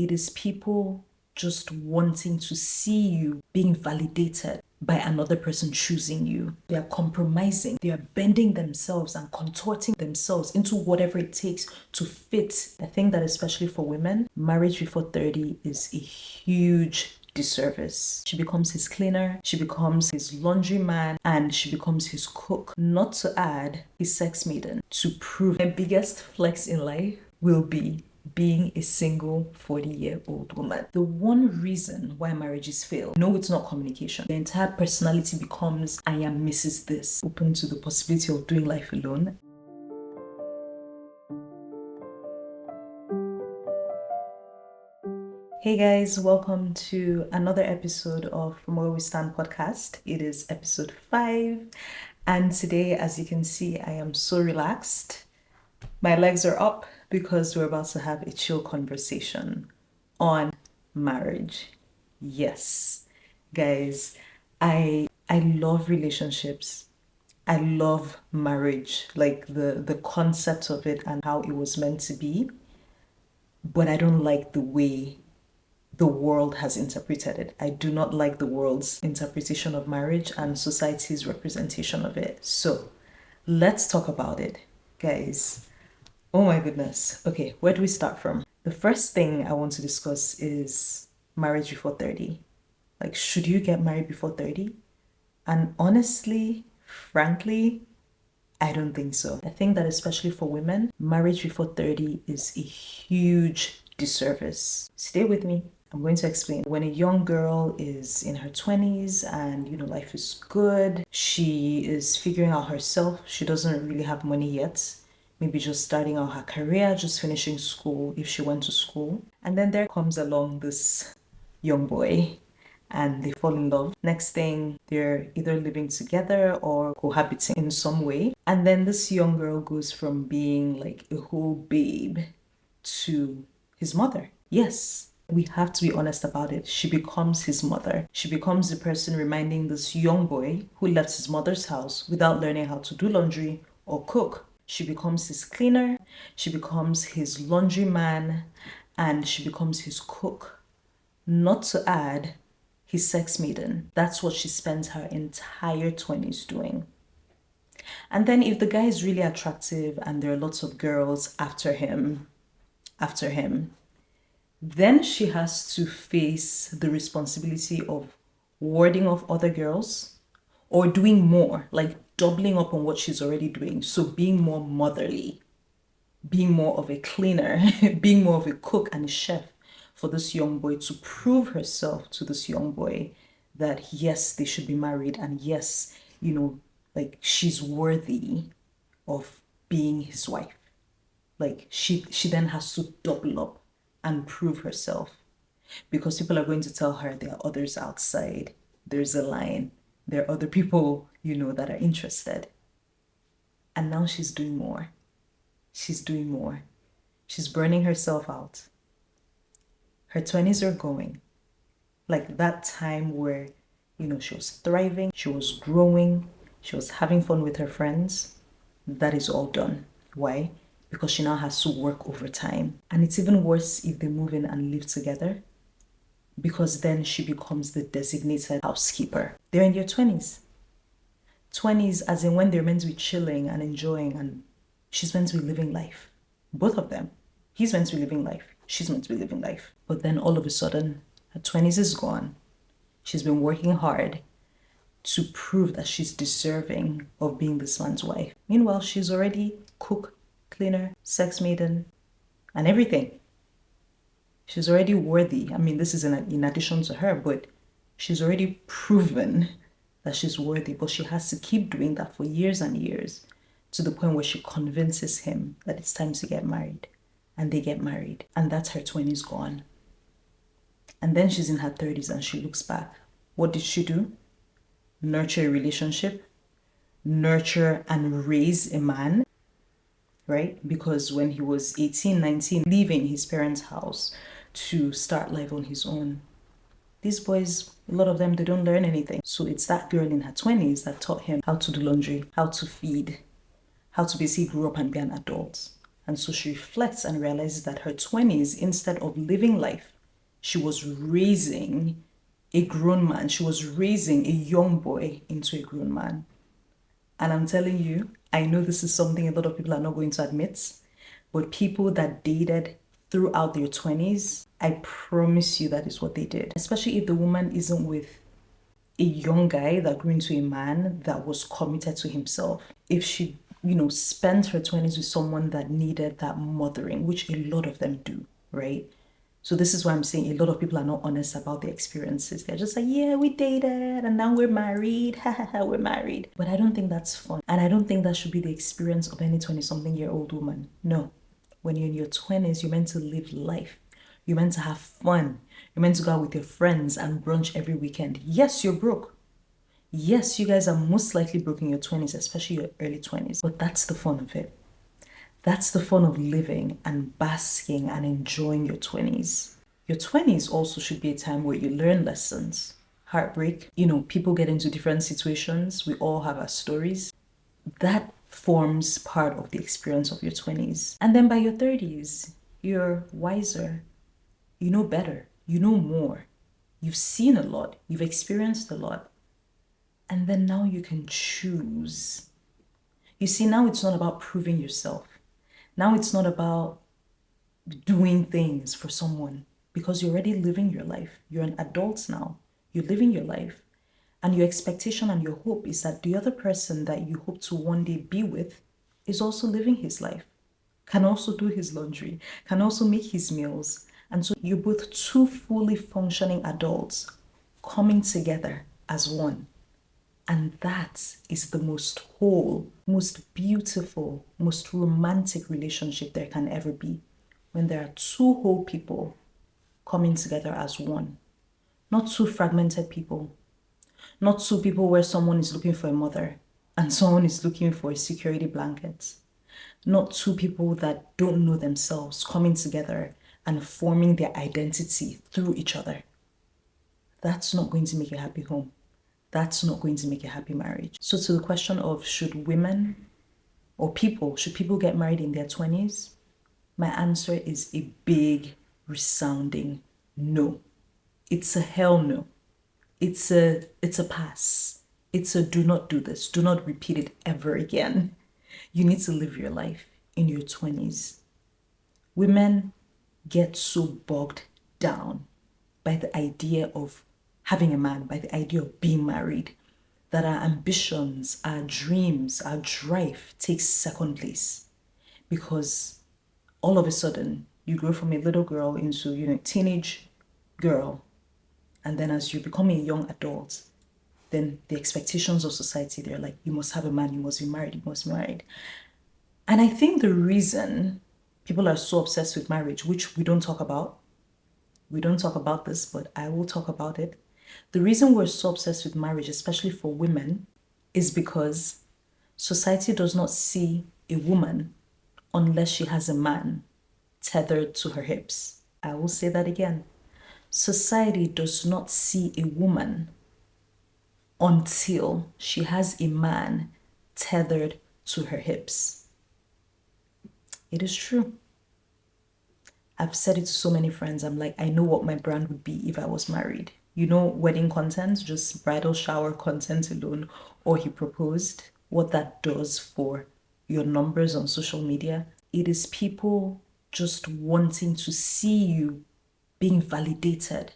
It is people just wanting to see you being validated by another person choosing you. They are compromising. They are bending themselves and contorting themselves into whatever it takes to fit. I think that especially for women, marriage before 30 is a huge disservice. She becomes his cleaner, she becomes his laundryman, and she becomes his cook. Not to add his sex maiden. To prove my biggest flex in life will be being a single 40-year-old woman. The one reason why marriages fail, no, it's not communication. The entire personality becomes, I am Mrs. This, open to the possibility of doing life alone. Hey guys, welcome to another episode of From Where We Stand podcast. It is episode 5, and today, as you can see, I am so relaxed. My legs are up because we're about to have a chill conversation on marriage. Yes, guys, I love relationships. I love marriage, like the concept of it and how it was meant to be. But I don't like the way the world has interpreted it. I do not like the world's interpretation of marriage and society's representation of it. So let's talk about it, guys. Oh my goodness. Okay, where do we start from? The first thing I want to discuss is marriage before 30. Like, should you get married before 30? And honestly, frankly, I don't think so. I think that especially for women, marriage before 30 is a huge disservice. Stay with me. I'm going to explain. When a young girl is in her 20s and, life is good, she is figuring out herself. She doesn't really have money yet. Maybe just starting out her career, just finishing school if she went to school. And then there comes along this young boy and they fall in love. Next thing, they're either living together or cohabiting in some way. And then this young girl goes from being like a whole babe to his mother. Yes, we have to be honest about it. She becomes his mother. She becomes the person reminding this young boy who left his mother's house without learning how to do laundry or cook. She becomes his cleaner, she becomes his laundryman, and she becomes his cook. Not to add his sex maiden. That's what she spends her entire 20s doing. And then if the guy is really attractive and there are lots of girls after him, then she has to face the responsibility of warding off other girls or doing more, like doubling up on what she's already doing. So being more motherly, being more of a cleaner, being more of a cook and a chef for this young boy to prove herself to this young boy that yes, they should be married and yes, like she's worthy of being his wife. Like she then has to double up and prove herself because people are going to tell her there are others outside. There's a line. There are other people, that are interested. And now she's doing more. She's doing more. She's burning herself out. Her 20s are going. Like that time where, she was thriving, she was growing, she was having fun with her friends. That is all done. Why? Because she now has to work overtime. And it's even worse if they move in and live together, because then she becomes the designated housekeeper. They're in their 20s. 20s as in when they're meant to be chilling and enjoying, and she's meant to be living life. Both of them. He's meant to be living life. She's meant to be living life. But then all of a sudden, her 20s is gone. She's been working hard to prove that she's deserving of being this man's wife. Meanwhile, she's already cook, cleaner, sex maiden, and everything. She's already worthy. I mean, this is in addition to her, but she's already proven that she's worthy. But she has to keep doing that for years and years to the point where she convinces him that it's time to get married. And they get married. And that's her 20s gone. And then she's in her 30s and she looks back. What did she do? Nurture a relationship, nurture and raise a man, right? Because when he was 18, 19, leaving his parents' house to start life on his own, these boys, a lot of them, they don't learn anything. So it's that girl in her 20s that taught him how to do laundry, how to feed, how to basically grow up and be an adult. And so she reflects and realizes that her 20s, instead of living life, she was raising a grown man. She was raising a young boy into a grown man. And I'm telling you, I know this is something a lot of people are not going to admit, but people that dated throughout their 20s, I promise you that is what they did. Especially if the woman isn't with a young guy that grew into a man that was committed to himself. If she, spent her 20s with someone that needed that mothering, which a lot of them do, right? So this is why I'm saying a lot of people are not honest about their experiences. They're just like, yeah, we dated and now we're married. We're married. But I don't think that's fun. And I don't think that should be the experience of any 20-something-year-old woman. No. When you're in your 20s, you're meant to live life. You're meant to have fun. You're meant to go out with your friends and brunch every weekend. Yes, you're broke. Yes, you guys are most likely broke in your 20s, especially your early 20s. But that's the fun of it. That's the fun of living and basking and enjoying your 20s. Your 20s also should be a time where you learn lessons. Heartbreak, people get into different situations. We all have our stories. That forms part of the experience of your 20s. And then by your 30s, you're wiser. You know better. You know more. You've seen a lot. You've experienced a lot. And then now you can choose. You see, now it's not about proving yourself. Now it's not about doing things for someone because you're already living your life. You're an adult now. You're living your life. And your expectation and your hope is that the other person that you hope to one day be with is also living his life, can also do his laundry, can also make his meals. And so you're both two fully functioning adults coming together as one. And that is the most whole, most beautiful, most romantic relationship there can ever be. When there are two whole people coming together as one. Not two fragmented people. Not two people where someone is looking for a mother and someone is looking for a security blanket. Not two people that don't know themselves coming together and forming their identity through each other. That's not going to make a happy home. That's not going to make a happy marriage. So to the question of should people get married in their 20s? My answer is a big, resounding no. It's a hell no. It's a pass. It's a do not do this. Do not repeat it ever again. You need to live your life in your 20s. Women get so bogged down by the idea of having a man, by the idea of being married, that our ambitions, our dreams, our drive takes second place. Because all of a sudden, you grow from a little girl into, teenage girl. And then as you become a young adult, then the expectations of society, they're like, you must have a man, you must be married, you must be married. And I think the reason people are so obsessed with marriage, which we don't talk about this, but I will talk about it. The reason we're so obsessed with marriage, especially for women, is because society does not see a woman unless she has a man tethered to her hips. I will say that again. Society does not see a woman until she has a man tethered to her hips. It is true. I've said it to so many friends. I'm like, I know what my brand would be if I was married. Wedding content, just bridal shower content alone, or he proposed, what that does for your numbers on social media. It is people just wanting to see you being validated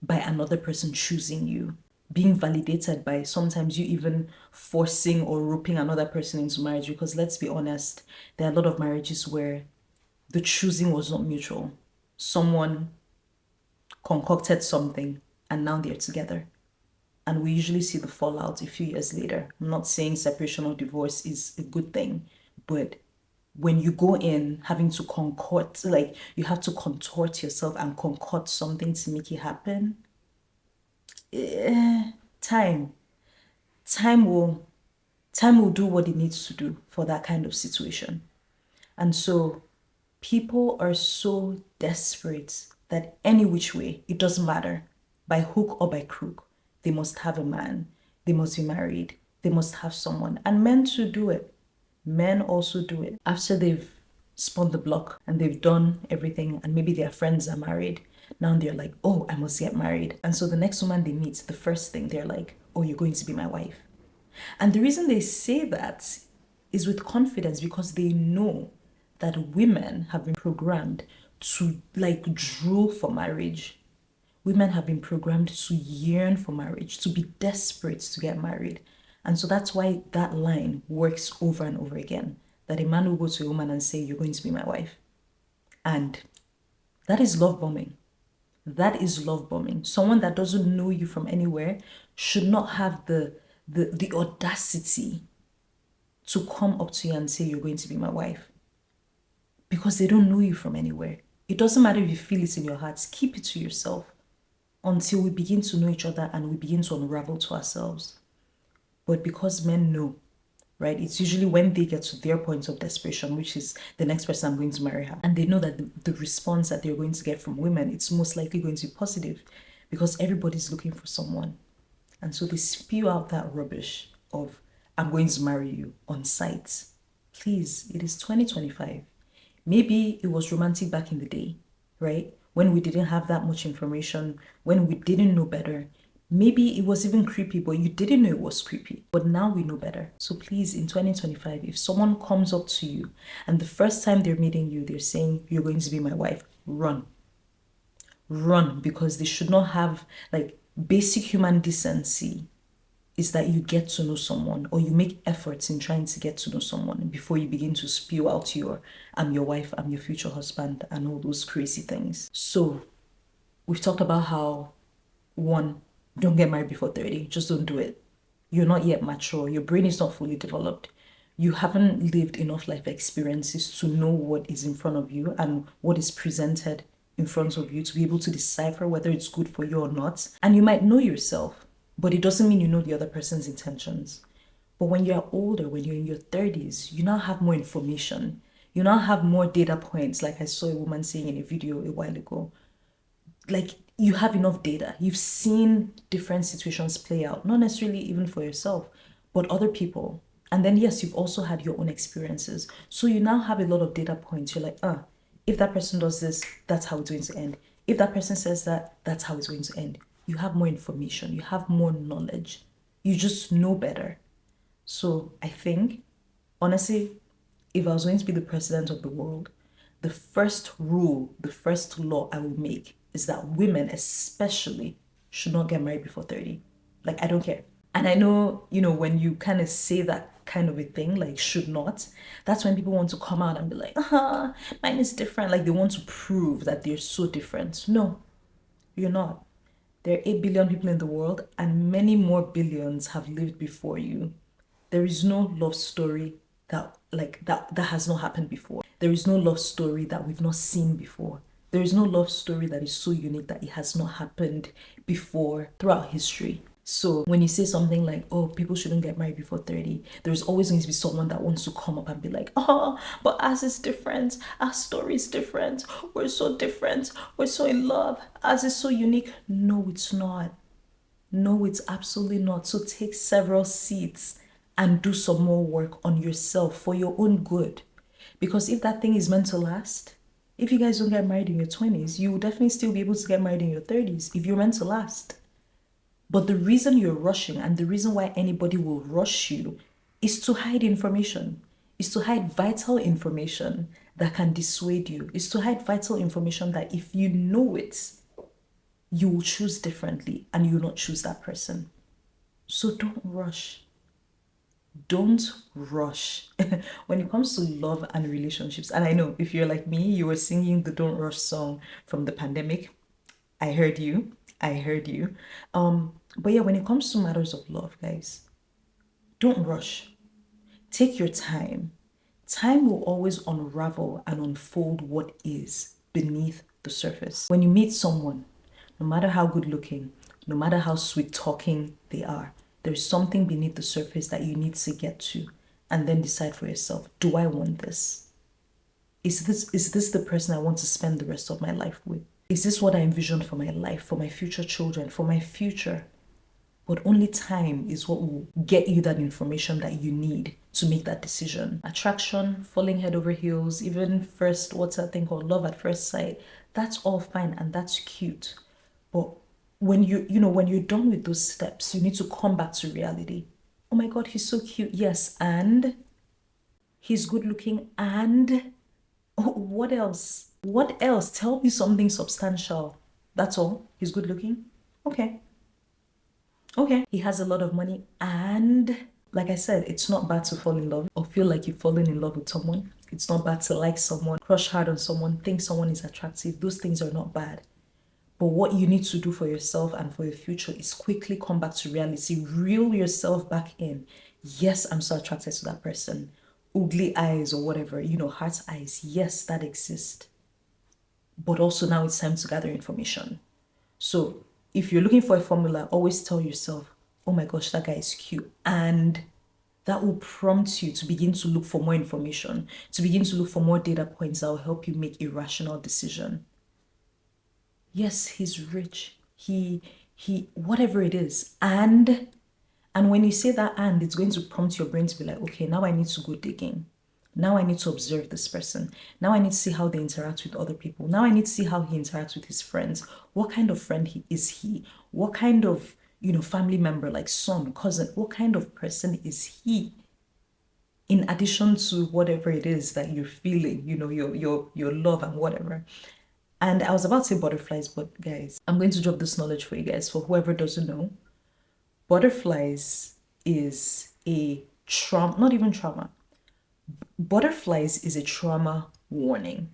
by another person choosing you, being validated by sometimes you even forcing or roping another person into marriage. Because let's be honest, there are a lot of marriages where the choosing was not mutual. Someone concocted something and now they're together. And we usually see the fallout a few years later. I'm not saying separation or divorce is a good thing, but when you go in having to concoct, like you have to contort yourself and concoct something to make it happen, time will do what it needs to do for that kind of situation. And so people are so desperate that any which way, it doesn't matter, by hook or by crook, they must have a man, they must be married, they must have someone. And men too do it. Men also do it. After they've spun the block and they've done everything, and maybe their friends are married. Now they're like, oh, I must get married. And so the next woman they meet, the first thing they're like, oh, you're going to be my wife. And the reason they say that is with confidence, because they know that women have been programmed to like drool for marriage. Women have been programmed to yearn for marriage, to be desperate to get married. And so that's why that line works over and over again, that a man will go to a woman and say, you're going to be my wife. And that is love bombing. That is love bombing. Someone that doesn't know you from anywhere should not have the audacity to come up to you and say, you're going to be my wife, because they don't know you from anywhere. It doesn't matter if you feel it in your heart, keep it to yourself until we begin to know each other and we begin to unravel to ourselves. But because men know, right, it's usually when they get to their point of desperation, which is the next person I'm going to marry her, and they know that the response that they're going to get from women, it's most likely going to be positive, because everybody's looking for someone. And so they spew out that rubbish of, I'm going to marry you on sight. Please, it is 2025. Maybe it was romantic back in the day, right? When we didn't have that much information, when we didn't know better. Maybe it was even creepy, but you didn't know it was creepy. But now we know better. So please, in 2025, if someone comes up to you and the first time they're meeting you, they're saying, you're going to be my wife, run. Run, because they should not have, like, basic human decency is that you get to know someone, or you make efforts in trying to get to know someone before you begin to spew out your, I'm your wife, I'm your future husband, and all those crazy things. So we've talked about how, one, don't get married before 30. Just don't do it. You're not yet mature. Your brain is not fully developed. You haven't lived enough life experiences to know what is in front of you and what is presented in front of you to be able to decipher whether it's good for you or not. And you might know yourself, but it doesn't mean you know the other person's intentions. But when you're older, when you're in your 30s, you now have more information. You now have more data points, like I saw a woman saying in a video a while ago. Like, you have enough data. You've seen different situations play out, not necessarily even for yourself, but other people. And then, yes, you've also had your own experiences. So you now have a lot of data points. You're like, if that person does this, that's how it's going to end. If that person says that, that's how it's going to end. You have more information. You have more knowledge. You just know better. So I think, honestly, if I was going to be the president of the world, the first rule, the first law I will make is that women especially should not get married before 30. Like, I don't care. And I know, when you kind of say that kind of a thing, like should not, that's when people want to come out and be like, mine is different. Like, they want to prove that they're so different. No, you're not. There are 8 billion people in the world, and many more billions have lived before you. There is no love story that has not happened before. There is no love story that we've not seen before. There is no love story that is so unique that it has not happened before throughout history. So when you say something like, oh, people shouldn't get married before 30, there's always going to be someone that wants to come up and be like, but ours is different. Our story is different. We're so different. We're so in love. Ours is so unique. No, it's not. No, it's absolutely not. So take several seats and do some more work on yourself for your own good. Because if that thing is meant to last, if you guys don't get married in your 20s, you will definitely still be able to get married in your 30s if you're meant to last. But the reason you're rushing, and the reason why anybody will rush you, is to hide information, is to hide vital information that can dissuade you, is to hide vital information that if you know it, you will choose differently and you will not choose that person. So don't rush. Don't rush when it comes to love and relationships. And I know if you're like me, you were singing the Don't Rush song from the pandemic. I heard you. But yeah, when it comes to matters of love, guys, don't rush. Take your time. Time will always unravel and unfold what is beneath the surface. When you meet someone, no matter how good looking, no matter how sweet talking they are, there's something beneath the surface that you need to get to and then decide for yourself, do I want this? Is this the person I want to spend the rest of my life with? Is this what I envision for my life, for my future children, for my future? But only time is what will get you that information that you need to make that decision. Attraction, falling head over heels, even first, what's that thing called, love at first sight, that's all fine and that's cute. But when when you're done with those steps, you need to come back to reality. Oh my God, he's so cute. Yes, and he's good looking, and oh, what else? What else? Tell me something substantial. That's all. He's good looking. Okay. Okay. He has a lot of money, and like I said, it's not bad to fall in love or feel like you've fallen in love with someone. It's not bad to like someone, crush hard on someone, think someone is attractive. Those things are not bad. But what you need to do for yourself and for your future is quickly come back to reality, reel yourself back in. Yes, I'm so attracted to that person. Ugly eyes or whatever, heart eyes. Yes, that exists. But also now it's time to gather information. So if you're looking for a formula, always tell yourself, oh my gosh, that guy is cute. And that will prompt you to begin to look for more information, to begin to look for more data points that will help you make a rational decision. Yes, he's rich. He whatever it is. And when you say that, and it's going to prompt your brain to be like, okay, now I need to go digging. Now I need to observe this person. Now I need to see how they interact with other people. Now I need to see how he interacts with his friends. What kind of friend is he? What kind of, family member, like son, cousin, what kind of person is he? In addition to whatever it is that you're feeling, your love and whatever. And I was about to say butterflies, but guys, I'm going to drop this knowledge for you guys. For whoever doesn't know, butterflies is a trauma, not even trauma. Butterflies is a trauma warning.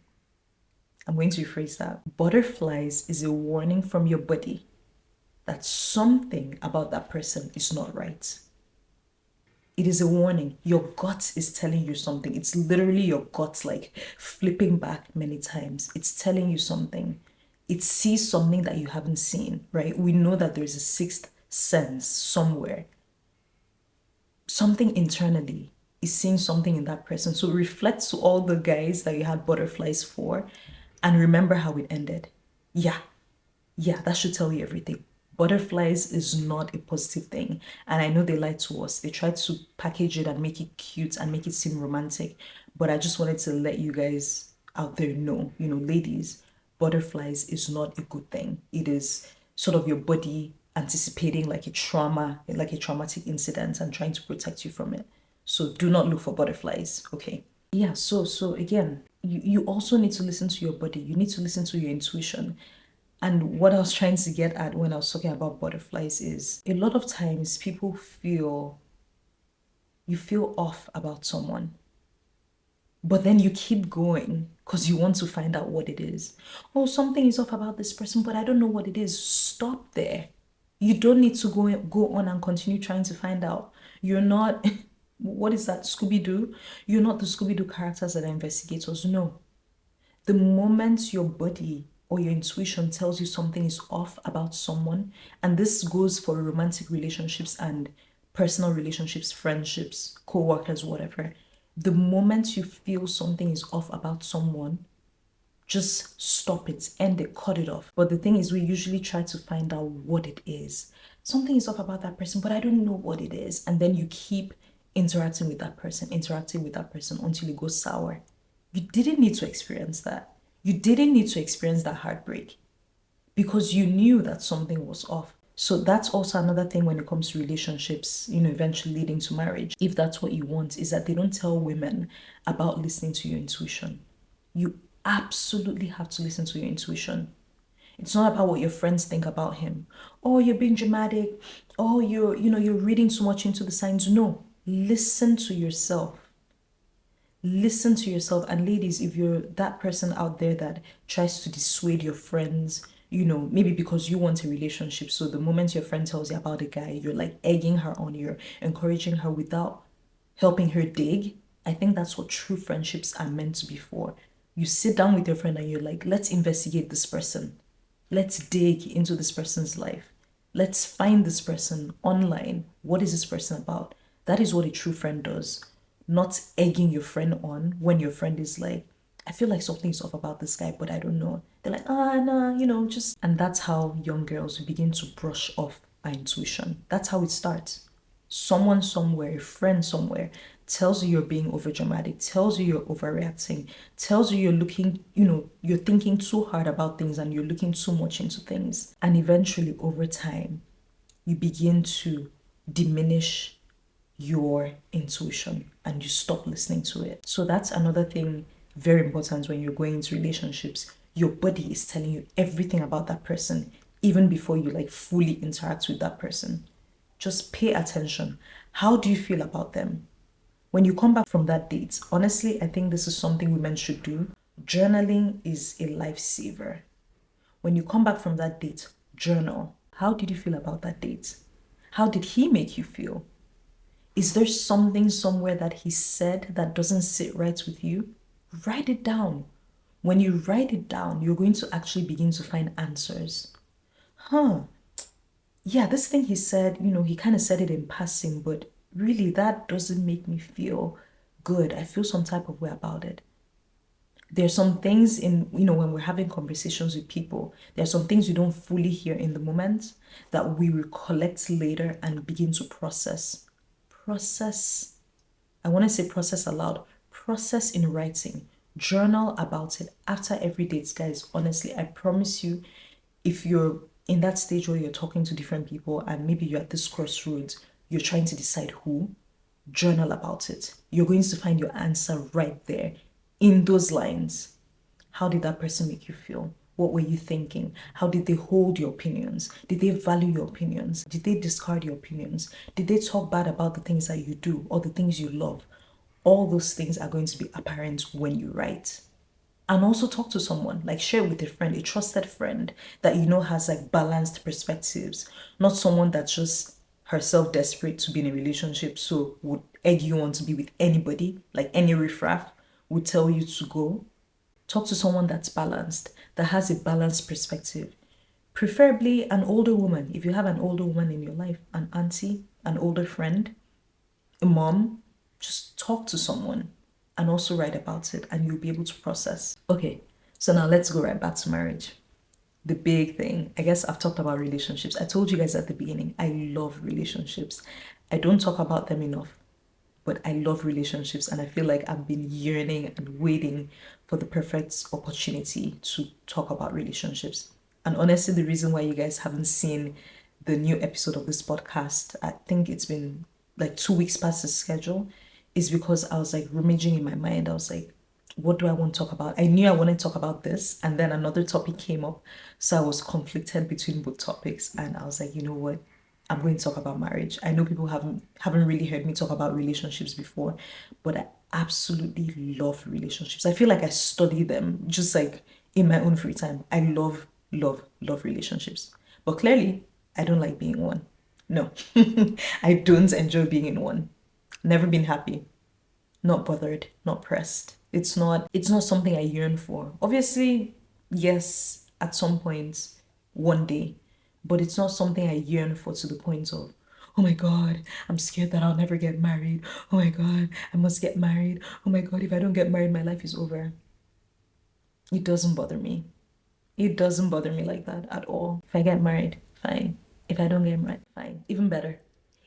I'm going to rephrase that. Butterflies is a warning from your body that something about that person is not right. It is a warning. Your gut is telling you something. It's literally your gut like flipping back many times. It's telling you something. It sees something that you haven't seen, right? We know that there's a sixth sense somewhere. Something internally is seeing something in that person. So reflect to all the guys that you had butterflies for and remember how it ended. Yeah, that should tell you everything. Butterflies is not a positive thing. And I know they lied to us. They tried to package it and make it cute and make it seem romantic. But I just wanted to let you guys out there know, ladies, butterflies is not a good thing. It is sort of your body anticipating like a trauma, like a traumatic incident and trying to protect you from it. So do not look for butterflies, okay? Yeah, so again, you also need to listen to your body. You need to listen to your intuition. And what I was trying to get at when I was talking about butterflies is a lot of times people you feel off about someone, but then you keep going because you want to find out what it is. Oh, something is off about this person, but I don't know what it is. Stop there. You don't need to go on and continue trying to find out. You're not, what is that, Scooby-Doo? You're not the Scooby-Doo characters that are investigators. No. The moment your body or your intuition tells you something is off about someone, and this goes for romantic relationships and personal relationships, friendships, co-workers, whatever. The moment you feel something is off about someone, just stop it, end it, cut it off. But the thing is, we usually try to find out what it is. Something is off about that person, but I don't know what it is. And then you keep interacting with that person until it goes sour. You didn't need to experience that. You didn't need to experience that heartbreak because you knew that something was off. So that's also another thing when it comes to relationships, eventually leading to marriage. If that's what you want, is that they don't tell women about listening to your intuition. You absolutely have to listen to your intuition. It's not about what your friends think about him. Oh, you're being dramatic. Oh, you're reading too much into the signs. No, listen to yourself. Listen to yourself. And ladies, if you're that person out there that tries to dissuade your friends, maybe because you want a relationship, so the moment your friend tells you about a guy, you're like egging her on, you're encouraging her without helping her dig. I think that's what true friendships are meant to be for. You sit down with your friend and you're like, let's investigate this person. Let's dig into this person's life. Let's find this person online. What is this person about? That is what a true friend does. Not egging your friend on when your friend is like, I feel like something's off about this guy, but I don't know. They're like, nah, just. And that's how young girls begin to brush off our intuition. That's how it starts. Someone somewhere, a friend somewhere, tells you you're being overdramatic, tells you you're overreacting, tells you you're looking, you're thinking too hard about things and you're looking too much into things. And eventually, over time, you begin to diminish your intuition and you stop listening to it. So that's another thing very important when you're going into relationships. Your body is telling you everything about that person even before you like fully interact with that person. Just pay attention. How do you feel about them? When you come back from that date, honestly, I think this is something women should do. Journaling is a lifesaver. When you come back from that date, journal. How did you feel about that date? How did he make you feel? Is there something somewhere that he said that doesn't sit right with you? Write it down. When you write it down, you're going to actually begin to find answers. Yeah, this thing he said, he kind of said it in passing, but really that doesn't make me feel good. I feel some type of way about it. There's some things when we're having conversations with people, there's some things we don't fully hear in the moment that we recollect later and begin to process. I want to say process aloud. Process in writing. Journal about it after every date, guys. Honestly, I promise you, if you're in that stage where you're talking to different people and maybe you're at this crossroads, you're trying to decide who, journal about it. You're going to find your answer right there in those lines. How did that person make you feel? What were you thinking? How did they hold your opinions? Did they value your opinions? Did they discard your opinions? Did they talk bad about the things that you do or the things you love? All those things are going to be apparent when you write. And also talk to someone, like share with a friend, a trusted friend that has like balanced perspectives, not someone that's just herself desperate to be in a relationship, so would egg you on to be with anybody, like any riffraff would tell you to go. Talk to someone that's balanced, that has a balanced perspective. Preferably an older woman. If you have an older woman in your life, an auntie, an older friend, a mom, just talk to someone and also write about it and you'll be able to process. Okay, so now let's go right back to marriage. The big thing. I guess I've talked about relationships. I told you guys at the beginning, I love relationships. I don't talk about them enough, but I love relationships and I feel like I've been yearning and waiting for the perfect opportunity to talk about relationships. And honestly, the reason why you guys haven't seen the new episode of this podcast, I think it's been like 2 weeks past the schedule, is because I was like rummaging in my mind. I was like, what do I want to talk about? I knew I wanted to talk about this, and then another topic came up. So I was conflicted between both topics, and I was like, you know what? I'm going to talk about marriage. I know people haven't really heard me talk about relationships before, but I absolutely love relationships. I feel like I study them just like in my own free time. I love relationships. But clearly, I don't like being in one. No, I don't enjoy being in one. Never been happy. Not bothered, not pressed. It's not something I yearn for. Obviously, yes, at some point, one day, but it's not something I yearn for to the point of, oh my God, I'm scared that I'll never get married. Oh my God, I must get married. Oh my God, if I don't get married, my life is over. It doesn't bother me. It doesn't bother me like that at all. If I get married, fine. If I don't get married, fine. Even better.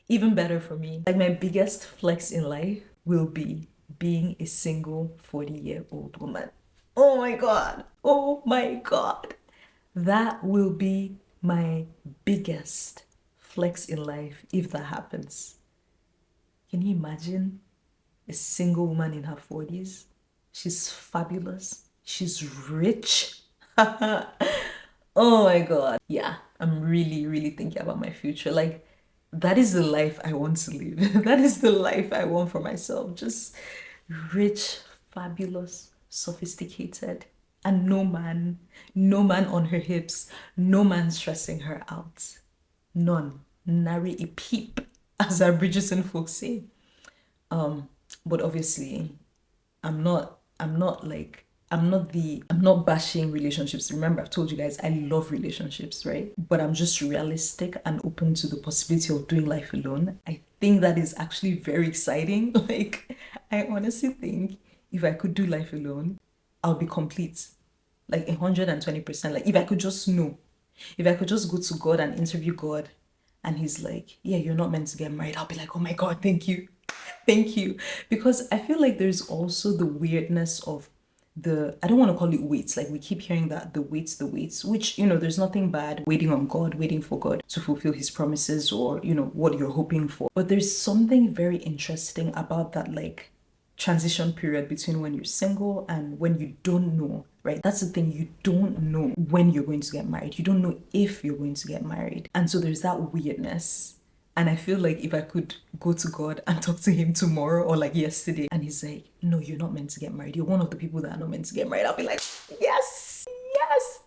Even better for me. Like my biggest flex in life will be being a single 40-year-old woman. Oh my God. Oh my God. That will be my biggest flex in life if that happens. Can you imagine a single woman in her 40s? She's fabulous. She's rich. Oh my God. Yeah, I'm really, really thinking about my future. Like, that is the life I want to live. That is the life I want for myself. Just rich, fabulous, sophisticated, and no man on her hips, no man stressing her out. None. Nary a peep, as our Bridgerton folks say. But obviously, I'm not bashing relationships. Remember, I've told you guys I love relationships, right? But I'm just realistic and open to the possibility of doing life alone. I think that is actually very exciting. Like, I honestly think if I could do life alone, I'll be complete. Like 120%. Like, if I could just know, if I could just go to God and interview God, and he's like, yeah, you're not meant to get married, I'll be like, oh my God, thank you. Thank you. Because I feel like there's also the weirdness of I don't want to call it weights. Like we keep hearing that the weights, which, there's nothing bad waiting on God, waiting for God to fulfill his promises or, what you're hoping for. But there's something very interesting about that, like, transition period between when you're single and when you don't know, right? That's the thing. You don't know when you're going to get married. You don't know if you're going to get married. And so there's that weirdness. And I feel like if I could go to God and talk to him tomorrow or like yesterday, and he's like, no, you're not meant to get married. You're one of the people that are not meant to get married. I'll be like, yes,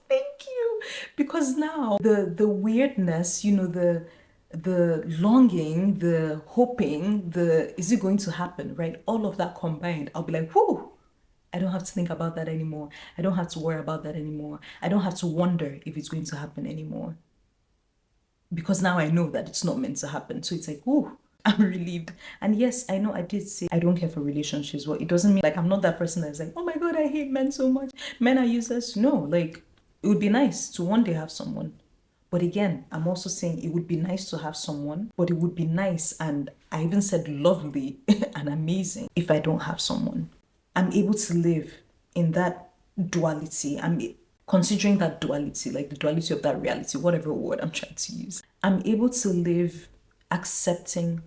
thank you. Because now the weirdness, the longing, the hoping, is it going to happen, right? All of that combined, I'll be like, whoo, I don't have to think about that anymore. I don't have to worry about that anymore. I don't have to wonder if it's going to happen anymore. Because now I know that it's not meant to happen. So it's like, oh, I'm relieved. And yes, I know I did say I don't care for relationships. Well, it doesn't mean like I'm not that person that's like, oh my God, I hate men so much. Men are useless. No, like it would be nice to one day have someone. But again, I'm also saying it would be nice to have someone, but it would be nice, and I even said lovely and amazing if I don't have someone. I'm able to live in that duality. I'm considering that duality, like the duality of that reality, whatever word I'm trying to use. I'm able to live accepting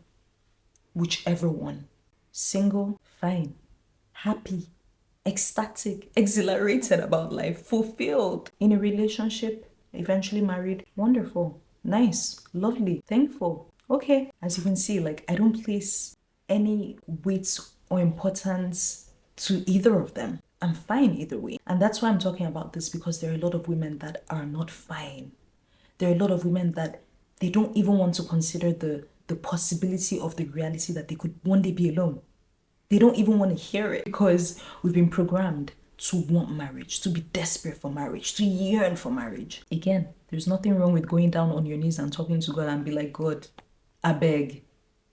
whichever one. Single, fine. Happy, ecstatic, exhilarated about life, fulfilled. In a relationship, eventually married, wonderful, nice, lovely, thankful. Okay, as you can see, like I don't place any weight or importance to either of them. I'm fine either way. And that's why I'm talking about this, because there are a lot of women that are not fine. There are a lot of women that they don't even want to consider the possibility of the reality that they could one day be alone. They don't even want to hear it because we've been programmed to want marriage, to be desperate for marriage, to yearn for marriage. Again, there's nothing wrong with going down on your knees and talking to God and be like, God, I beg,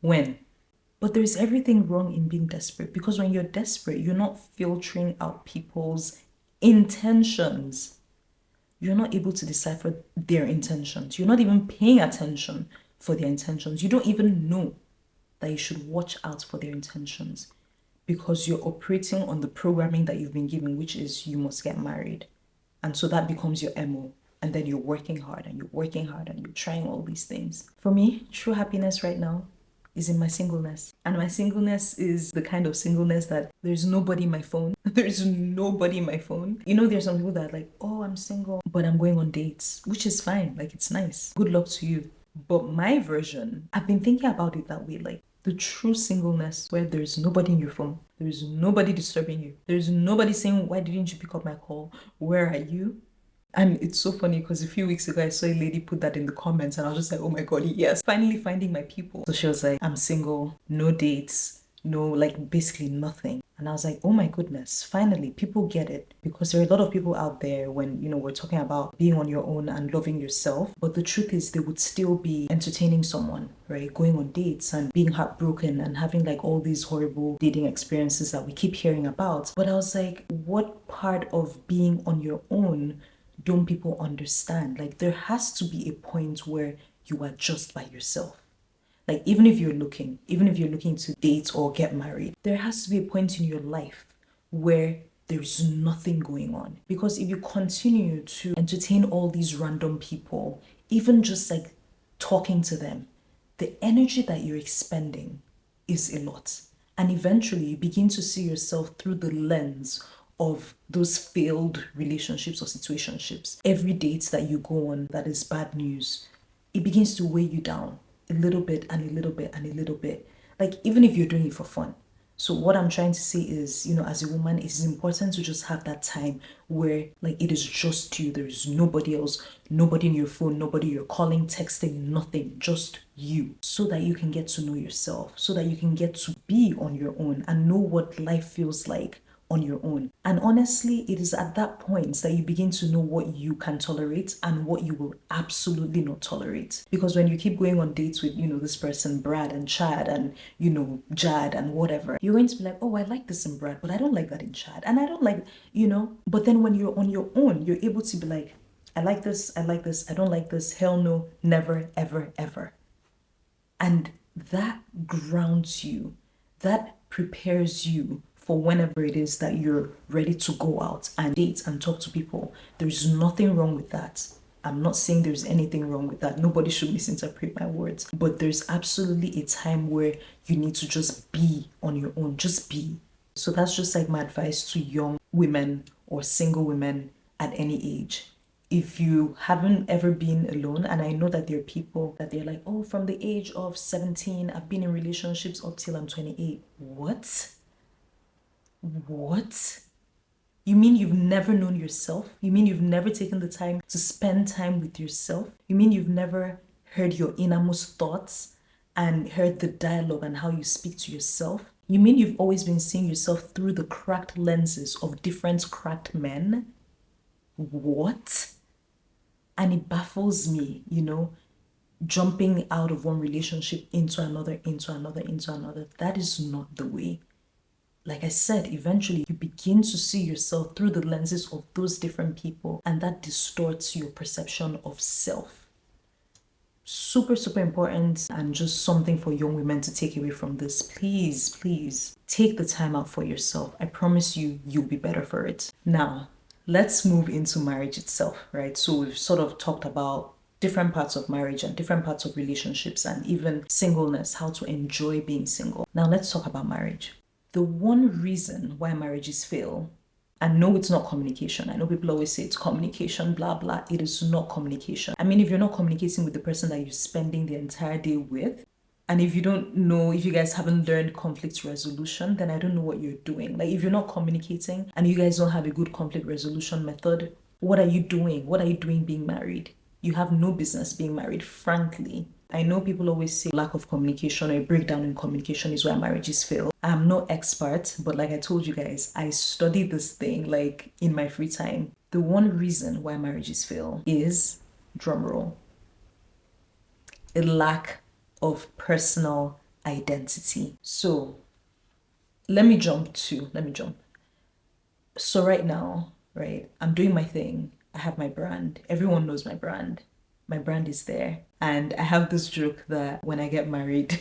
when? But there's everything wrong in being desperate, because when you're desperate, you're not filtering out people's intentions. You're not able to decipher their intentions. You're not even paying attention for their intentions. You don't even know that you should watch out for their intentions, because you're operating on the programming that you've been given, which is you must get married. And so that becomes your MO. And then you're working hard and you're working hard and you're trying all these things. For me, true happiness right now is in my singleness. And my singleness is the kind of singleness that there's nobody in my phone. There's nobody in my phone. There's some people that are like, oh, I'm single, but I'm going on dates, which is fine. Like, it's nice. Good luck to you. But my version, I've been thinking about it that way, like the true singleness where there's nobody in your phone. There's nobody disturbing you. There's nobody saying, why didn't you pick up my call? Where are you? And it's so funny because a few weeks ago, I saw a lady put that in the comments and I was just like, oh my God, yes, finally finding my people. So she was like, I'm single, no dates, no, like basically nothing. And I was like, oh my goodness, finally people get it. Because there are a lot of people out there when, we're talking about being on your own and loving yourself. But the truth is they would still be entertaining someone, right? Going on dates and being heartbroken and having like all these horrible dating experiences that we keep hearing about. But I was like, what part of being on your own don't people understand? Like, there has to be a point where you are just by yourself. Like, even if you're looking to date or get married, there has to be a point in your life where there's nothing going on. Because if you continue to entertain all these random people, even just like talking to them, the energy that you're expending is a lot. And eventually you begin to see yourself through the lens of those failed relationships or situationships. Every date that you go on that is bad news, it begins to weigh you down a little bit and a little bit and a little bit. Like, even if you're doing it for fun. So what I'm trying to say is, as a woman, it is important to just have that time where like it is just you. There is nobody else, nobody in your phone, nobody you're calling, texting, nothing, just you. So that you can get to know yourself, so that you can get to be on your own and know what life feels like on your own. And honestly, it is at that point that you begin to know what you can tolerate and what you will absolutely not tolerate. Because when you keep going on dates with, this person, Brad and Chad and, Jad and whatever, you're going to be like, oh, I like this in Brad, but I don't like that in Chad. And I don't like, but then when you're on your own, you're able to be like, I like this, I don't like this, hell no, never, ever, ever. And that grounds you. That prepares you for whenever it is that you're ready to go out and date and talk to people. There's nothing wrong with that. I'm not saying there's anything wrong with that. Nobody should misinterpret my words. But there's absolutely a time where you need to just be on your own. Just be. So that's just like my advice to young women or single women at any age. If you haven't ever been alone, and I know that there are people that they're like, oh, from the age of 17, I've been in relationships up till I'm 28. What? What? You mean you've never known yourself? You mean you've never taken the time to spend time with yourself? You mean you've never heard your innermost thoughts and heard the dialogue and how you speak to yourself? You mean you've always been seeing yourself through the cracked lenses of different cracked men? What? And it baffles me, jumping out of one relationship into another, into another, into another. That is not the way. Like I said, eventually you begin to see yourself through the lenses of those different people, and that distorts your perception of self. Super, super important, and just something for young women to take away from this. Please, please take the time out for yourself. I promise you, you'll be better for it. Now, let's move into marriage itself, right? So we've sort of talked about different parts of marriage and different parts of relationships and even singleness, how to enjoy being single. Now let's talk about marriage. The one reason why marriages fail, and no, it's not communication. I know people always say it's communication, blah, blah. It is not communication. I mean, if you're not communicating with the person that you're spending the entire day with, and if you don't know, if you guys haven't learned conflict resolution, then I don't know what you're doing. Like if you're not communicating and you guys don't have a good conflict resolution method, what are you doing? What are you doing being married? You have no business being married, frankly. I know people always say lack of communication or a breakdown in communication is why marriages fail. I'm no expert, but like I told you guys, I study this thing like in my free time. The one reason why marriages fail is, drumroll, a lack of personal identity. So let me jump. So right now, right, I'm doing my thing. I have my brand. Everyone knows my brand. My brand is there. And I have this joke that when I get married,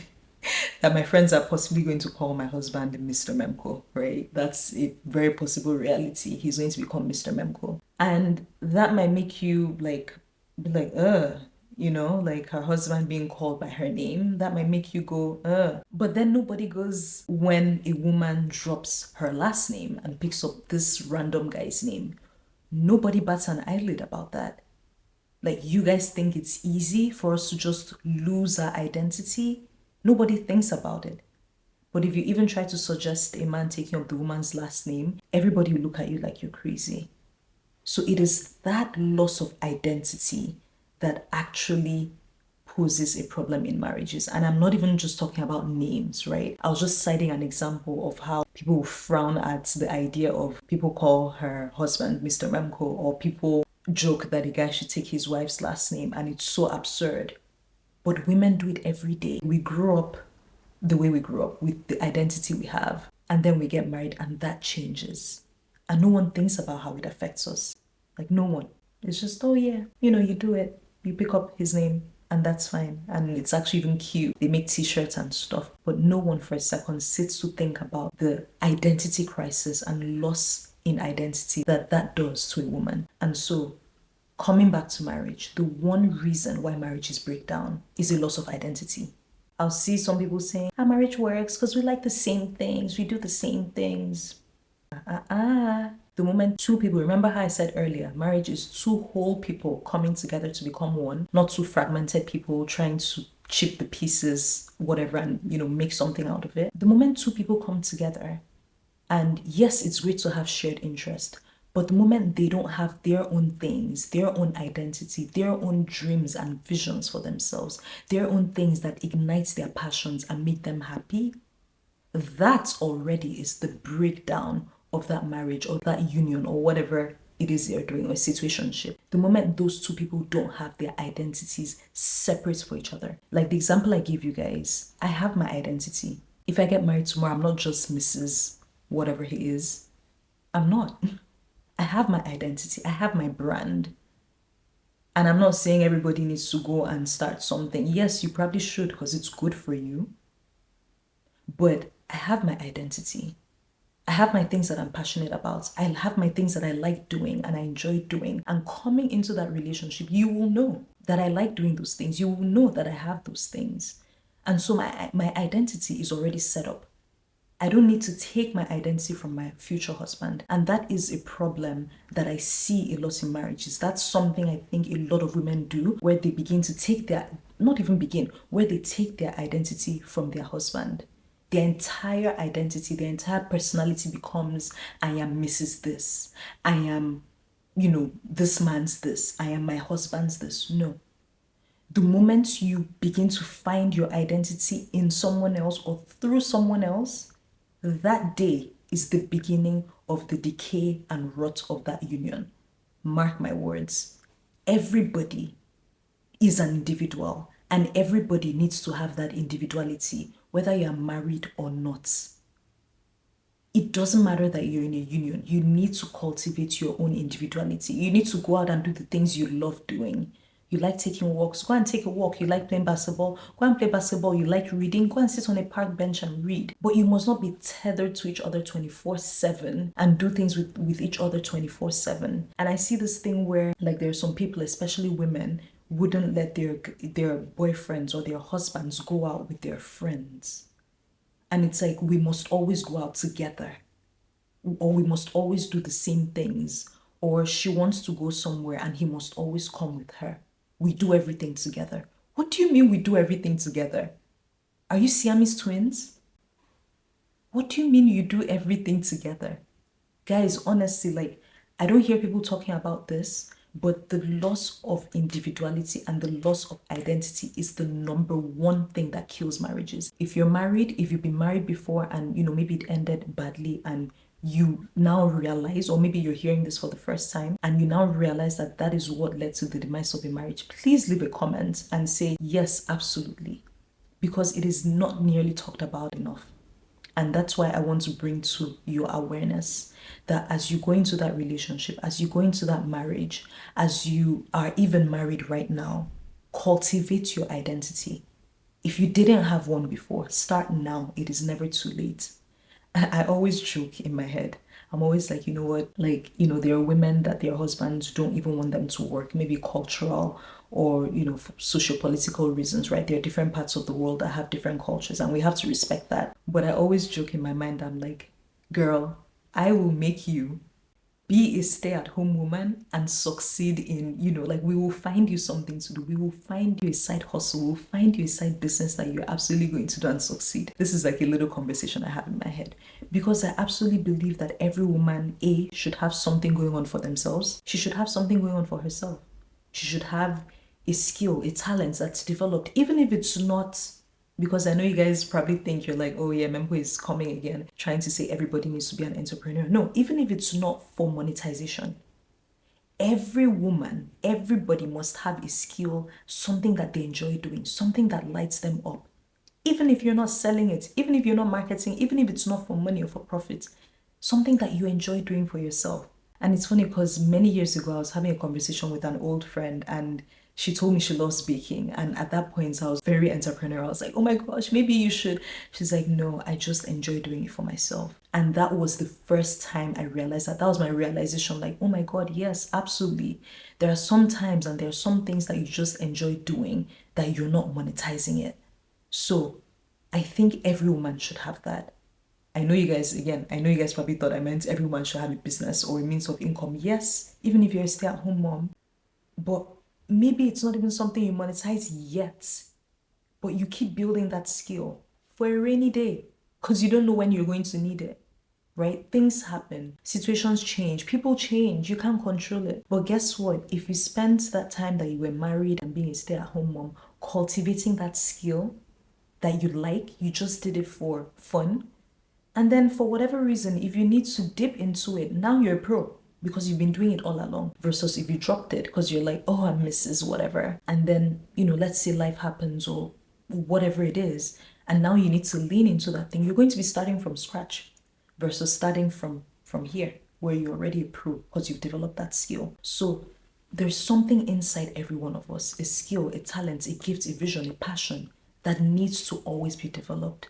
that my friends are possibly going to call my husband Mr. Memko, right? That's a very possible reality. He's going to become Mr. Memko. And that might make you be like, like her husband being called by her name. That might make you go, But then nobody goes when a woman drops her last name and picks up this random guy's name. Nobody bats an eyelid about that. Like, you guys think it's easy for us to just lose our identity? Nobody thinks about it. But if you even try to suggest a man taking up the woman's last name, everybody will look at you like you're crazy. So it is that loss of identity that actually poses a problem in marriages. And I'm not even just talking about names, right? I was just citing an example of how people frown at the idea of people call her husband Mr. Memko, or people joke that a guy should take his wife's last name, and it's so absurd. But women do it every day. We grow up the way we grew up with the identity we have, and then we get married and that changes. And no one thinks about how it affects us. Like, no one. It's just, oh yeah, you do it. You pick up his name and that's fine. And it's actually even cute. They make t-shirts and stuff. But no one for a second sits to think about the identity crisis and loss in identity that does to a woman. And so, coming back to marriage, the one reason why marriages break down is a loss of identity. I'll see some people saying, our marriage works because we like the same things, we do the same things. The moment two people, remember how I said earlier, marriage is two whole people coming together to become one, not two fragmented people trying to chip the pieces, whatever, and make something out of it. The moment two people come together, and yes, it's great to have shared interest, but the moment they don't have their own things, their own identity, their own dreams and visions for themselves, their own things that ignite their passions and make them happy, that already is the breakdown of that marriage or that union or whatever it is they're doing, or a situationship. The moment those two people don't have their identities separate for each other. Like the example I gave you guys, I have my identity. If I get married tomorrow, I'm not just Mrs. whatever he is. I'm not. I have my identity. I have my brand. And I'm not saying everybody needs to go and start something. Yes, you probably should because it's good for you. But I have my identity. I have my things that I'm passionate about. I have my things that I like doing and I enjoy doing. And coming into that relationship, you will know that I like doing those things. You will know that I have those things. And so my identity is already set up. I don't need to take my identity from my future husband. And that is a problem that I see a lot in marriages. That's something I think a lot of women do, where they begin to take their, not even begin, where they take their identity from their husband. Their entire identity, their entire personality becomes, I am Mrs. This. I am, this man's this. I am my husband's this. No. The moment you begin to find your identity in someone else or through someone else, that day is the beginning of the decay and rot of that union. Mark my words. Everybody is an individual and everybody needs to have that individuality, whether you are married or not. It doesn't matter that you're in a union. You need to cultivate your own individuality. You need to go out and do the things you love doing. You like taking walks, go and take a walk. You like playing basketball, go and play basketball. You like reading, go and sit on a park bench and read. But you must not be tethered to each other 24/7 and do things with each other 24/7. And I see this thing where, like, there are some people, especially women, wouldn't let their boyfriends or their husbands go out with their friends. And it's like, we must always go out together, or we must always do the same things, or she wants to go somewhere and he must always come with her. We do everything together. What do you mean we do everything together? Are you Siamese twins? What do you mean you do everything together? Guys, honestly, like, I don't hear people talking about this, but the loss of individuality and the loss of identity is the number one thing that kills marriages. If you're married, if you've been married before and, maybe it ended badly and you now realize, or maybe you're hearing this for the first time and you now realize that that is what led to the demise of a marriage, please leave a comment and say, yes, absolutely. Because it is not nearly talked about enough. And that's why I want to bring to your awareness that as you go into that relationship, as you go into that marriage, as you are even married right now, cultivate your identity. If you didn't have one before, start now. It is never too late. I always joke in my head. I'm always like, you know what? Like, there are women that their husbands don't even want them to work, maybe cultural or, for socio-political reasons, right? There are different parts of the world that have different cultures and we have to respect that. But I always joke in my mind, I'm like, girl, I will make you be a stay-at-home woman and succeed in, like, we will find you something to do. We will find you a side hustle. We'll find you a side business that you're absolutely going to do and succeed. This is like a little conversation I have in my head because I absolutely believe that every woman, should have something going on for themselves. She should have something going on for herself. She should have a skill, a talent that's developed, even if it's not. Because I know you guys probably think you're like, oh yeah, Mempo is coming again, trying to say everybody needs to be an entrepreneur. No, even if it's not for monetization, every woman, everybody must have a skill, something that they enjoy doing, something that lights them up. Even if you're not selling it, even if you're not marketing, even if it's not for money or for profit, something that you enjoy doing for yourself. And it's funny because many years ago, I was having a conversation with an old friend and she told me she loves baking. And at that point, I was very entrepreneurial. I was like, oh my gosh, maybe you should. She's like, no, I just enjoy doing it for myself. And that was the first time I realized that. That was my realization, like, oh my God, yes, absolutely. There are some times and there are some things that you just enjoy doing that you're not monetizing it. So I think every woman should have that. I know you guys probably thought I meant every woman should have a business or a means of income. Yes, even if you're a stay-at-home mom. But maybe it's not even something you monetize yet, but you keep building that skill for a rainy day because you don't know when you're going to need it, right? Things happen, situations change, people change, you can't control it. But guess what? If you spent that time that you were married and being a stay-at-home mom, cultivating that skill that you like, you just did it for fun. And then for whatever reason, if you need to dip into it, now you're a pro. Because you've been doing it all along versus if you dropped it because you're like, oh, I'm Mrs. whatever. And then, let's say life happens or whatever it is. And now you need to lean into that thing. You're going to be starting from scratch versus starting from here where you're already a pro because you've developed that skill. So there's something inside every one of us, a skill, a talent, a gift, a vision, a passion that needs to always be developed.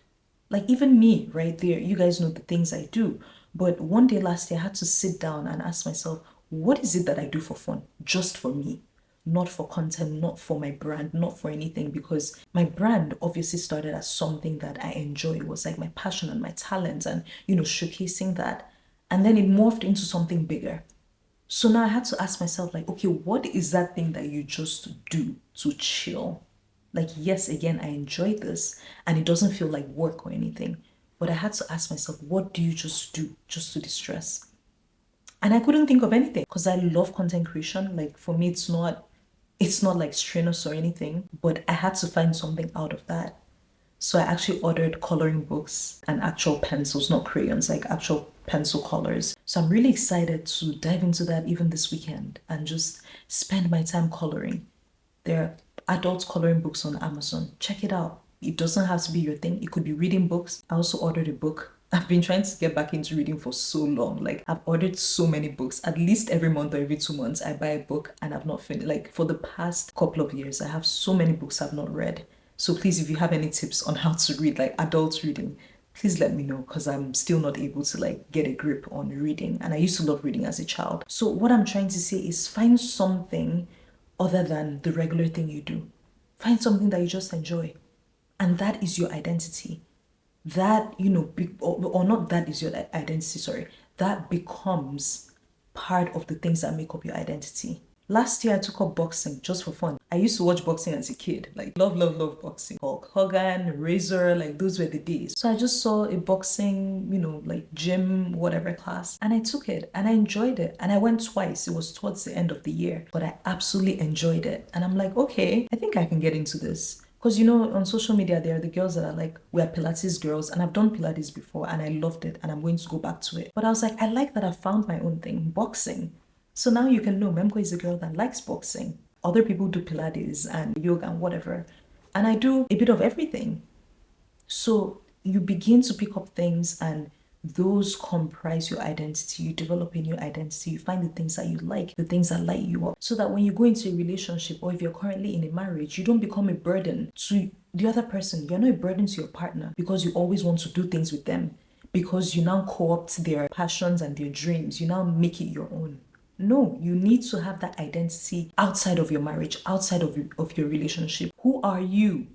Like even me right there, you guys know the things I do. But one day last year, I had to sit down and ask myself, what is it that I do for fun? Just for me. Not for content, not for my brand, not for anything. Because my brand obviously started as something that I enjoy. It was like my passion and my talent and, showcasing that. And then it morphed into something bigger. So now I had to ask myself, like, okay, what is that thing that you just do to chill? Like, yes, again, I enjoy this and it doesn't feel like work or anything. But I had to ask myself, what do you just do just to distress? And I couldn't think of anything because I love content creation. Like for me, it's not like strenuous or anything, but I had to find something out of that. So I actually ordered coloring books and actual pencils, not crayons, like actual pencil colors. So I'm really excited to dive into that even this weekend and just spend my time coloring. There are adult coloring books on Amazon. Check it out. It doesn't have to be your thing. It could be reading books. I also ordered a book. I've been trying to get back into reading for so long. Like I've ordered so many books. At least every month or every 2 months, I buy a book and I've not finished. Like for the past couple of years, I have so many books I've not read. So please, if you have any tips on how to read, like adult reading, please let me know because I'm still not able to like get a grip on reading. And I used to love reading as a child. So what I'm trying to say is find something other than the regular thing you do. Find something that you just enjoy. And that is your identity. That, or not that is your identity, sorry. That becomes part of the things that make up your identity. Last year, I took up boxing just for fun. I used to watch boxing as a kid, like love, love, love boxing. Hulk Hogan, Razor, like those were the days. So I just saw a boxing, like gym, whatever class, and I took it and I enjoyed it. And I went twice. It was towards the end of the year, but I absolutely enjoyed it. And I'm like, okay, I think I can get into this. Because on social media, there are the girls that are like, we're Pilates girls, and I've done Pilates before and I loved it and I'm going to go back to it. But I was like, I like that I found my own thing, boxing. So now you can know Memko is a girl that likes boxing. Other people do Pilates and yoga and whatever. And I do a bit of everything. So you begin to pick up things and those comprise your identity. You develop a new identity. You find the things that you like, the things that light you up. So that when you go into a relationship or if you're currently in a marriage, you don't become a burden to the other person. You're not a burden to your partner because you always want to do things with them. Because you now co-opt their passions and their dreams. You now make it your own. No, you need to have that identity outside of your marriage, outside of your relationship. Who are you?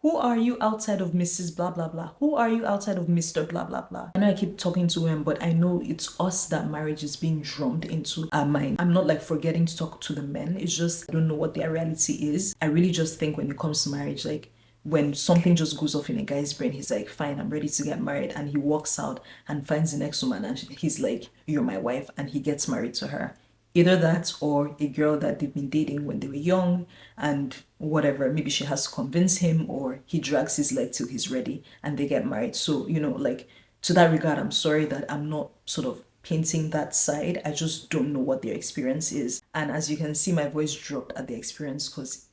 Who are you outside of Mrs. Blah blah blah? Who are you outside of Mr. Blah blah blah? I know I keep talking to him, but I know it's us that marriage is being drummed into our mind. I'm not like forgetting to talk to the men. It's just I don't know what their reality is. I really just think when it comes to marriage, like when something just goes off in a guy's brain, he's like, fine, I'm ready to get married. And he walks out and finds the next woman and he's like, you're my wife. And he gets married to her. Either that or a girl that they've been dating when they were young and whatever. Maybe she has to convince him or he drags his leg till he's ready and they get married. So, like to that regard, I'm sorry that I'm not sort of painting that side. I just don't know what their experience is. And as you can see, my voice dropped at the experience because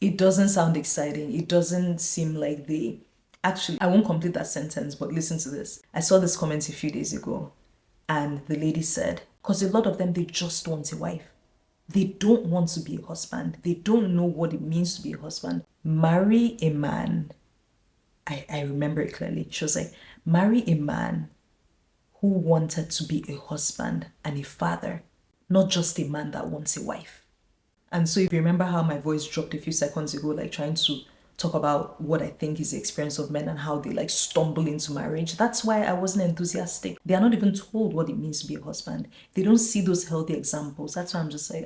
it doesn't sound exciting. It doesn't seem like they actually, I won't complete that sentence, but listen to this. I saw this comment a few days ago and the lady said, because a lot of them, they just want a wife. They don't want to be a husband. They don't know what it means to be a husband. Marry a man. I remember it clearly. She was like, marry a man who wanted to be a husband and a father, not just a man that wants a wife. And so if you remember how my voice dropped a few seconds ago, like trying to talk about what I think is the experience of men and how they like stumble into marriage, that's why I wasn't enthusiastic. They are not even told what it means to be a husband. They don't see those healthy examples. That's why I'm just like,